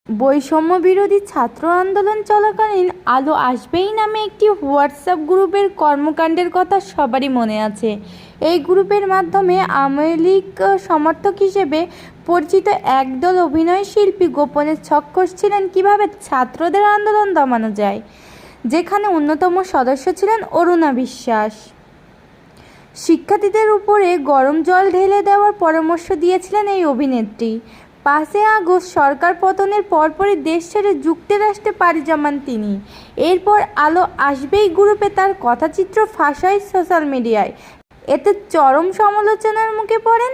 বৈষম্য বিরোধী ছাত্র আন্দোলন চলাকালীন আলো আসবেই নামে একটি হোয়াটসঅ্যাপ গ্রুপের কর্মকাণ্ডের কথা সবারই মনে আছে। এই গ্রুপের মাধ্যমে আওয়ামী লীগ সমর্থক হিসেবে পরিচিত একদল অভিনয় শিল্পী গোপনে ছক কষছিলেন কীভাবে ছাত্রদের আন্দোলন দমানো যায়, যেখানে অন্যতম সদস্য ছিলেন অরুণা বিশ্বাস। শিক্ষার্থীদের উপরে গরম জল ঢেলে দেওয়ার পরামর্শ দিয়েছিলেন এই অভিনেত্রী। 5 আগস্ট সরকার পতনের পরপরই দেশ ছেড়ে যুক্তরাষ্ট্রে পাড়ি জমান তিনি। এরপর আলো আসবেই গ্রুপে তার কথাচিত্র ফাঁস হয় সোশ্যাল মিডিয়ায়। এতে চরম সমালোচনার মুখে পড়েন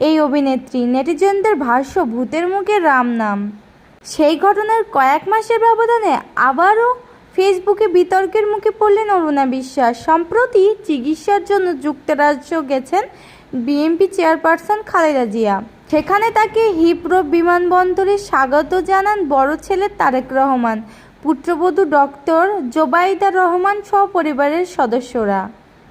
এই অভিনেত্রী। নেটিজনদের ভাষ্য, ভূতের মুখে রাম নাম। সেই ঘটনার কয়েক মাসের ব্যবধানে আবারও ফেসবুকে বিতর্কের মুখে পড়লেন অরুণা বিশ্বাস। সম্প্রতি চিকিৎসার জন্য যুক্তরাজ্য গেছেন বিএনপি চেয়ারপারসন খালেদা জিয়া। সেখানে তাকে হিথ্রো বিমানবন্দরে স্বাগত জানান বড় ছেলে তারেক রহমান, পুত্রবধূ ডক্টর জোবাইদা রহমান সহ পরিবারের সদস্যরা।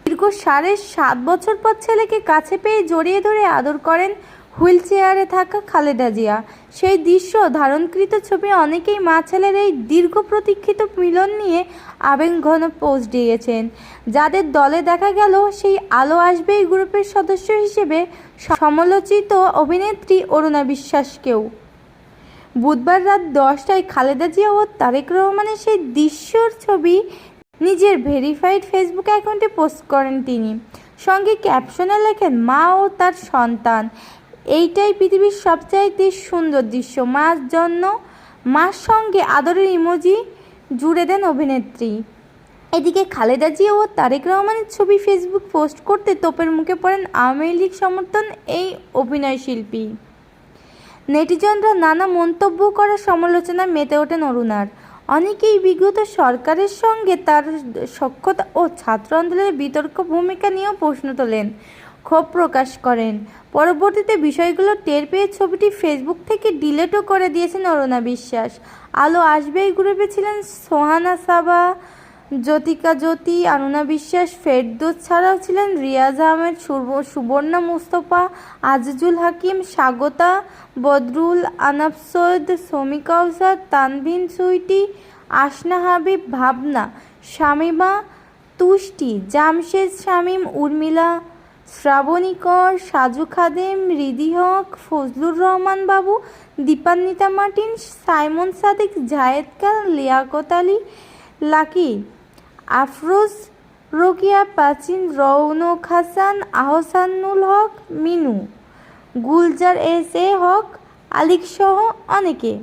দীর্ঘ 7.5 বছর পর ছেলেকে কাছে পেয়ে জড়িয়ে ধরে আদর করেন হুইল চেয়ারে থাকা খালেদা জিয়া। সেই দৃশ্য ধারণকৃত ছবি অনেকেই মা ছেলের এই দীর্ঘ প্রতীক্ষিত মিলন নিয়ে আবেগঘন পোস্ট দিয়েছেন, যাদের দলে দেখা গেল সেই আলো আসবেই গ্রুপের সদস্য হিসেবে সমালোচিত অভিনেত্রী অরুণা বিশ্বাসকেও। বুধবার রাত 10টায় খালেদা জিয়া ও তারেক রহমানের সেই দৃশ্যর ছবি নিজের ভেরিফাইড ফেসবুক অ্যাকাউন্টে পোস্ট করেন তিনি। সঙ্গে ক্যাপশনে লেখেন, মা ও তার সন্তান, এইটাই পৃথিবীর সবচাইতে সুন্দর দৃশ্য। মার সঙ্গে আদরের ইমোজি জুড়ে দেন অভিনেত্রী। এদিকে খালেদা জিয়া ও তারেক রহমানের ছবি ফেসবুক পোস্ট করতে তোপের মুখে পড়েন আওয়ামী লীগ সমর্থন এই অভিনয় শিল্পী। নেটিজনরা নানা মন্তব্য করার সমালোচনায় মেতে ওঠেন অরুণার। অনেকেই বিগত সরকারের সঙ্গে তার সখ্যতা ও ছাত্র আন্দোলনের বিতর্ক ভূমিকা নিয়েও প্রশ্ন তোলেন, ক্ষোভ প্রকাশ করেন। পরবর্তীতে বিষয়গুলো টের পেয়ে ছবিটি ফেসবুক থেকে ডিলিটও করে দিয়েছেন অরুণা বিশ্বাস। আলো আসবেই গ্রুপে ছিলেন সোহানা সাবা, জ্যোতিকা জ্যোতি, অরুণা বিশ্বাস, ফেরদৌস ছাড়াও ছিলেন রিয়াজ আহমেদ, সুবর্ণা মুস্তফা, আজিজুল হাকিম, স্বাগতা, বদরুল আনাফ সৈয়দ, শমী কাউসার, তানভিন সুইটি, আসনা হাবিব, ভাবনা, শামিমা, তুষ্টি, জামশেদ শামীম, উর্মিলা, শ্রাবণী কর, সাজু খাদেম, রিদি হক, ফজলুর রহমান বাবু, Dipanwita Martin, Simon Sadiq, Zayed Khan, Liaquat Ali, lucky, Afroz, Rokeya, প্রাচীন, রৌনক হাসান, আহসানুল হক, মিনু, গুলজার এস এ হক, আলিক সহ অনেকে।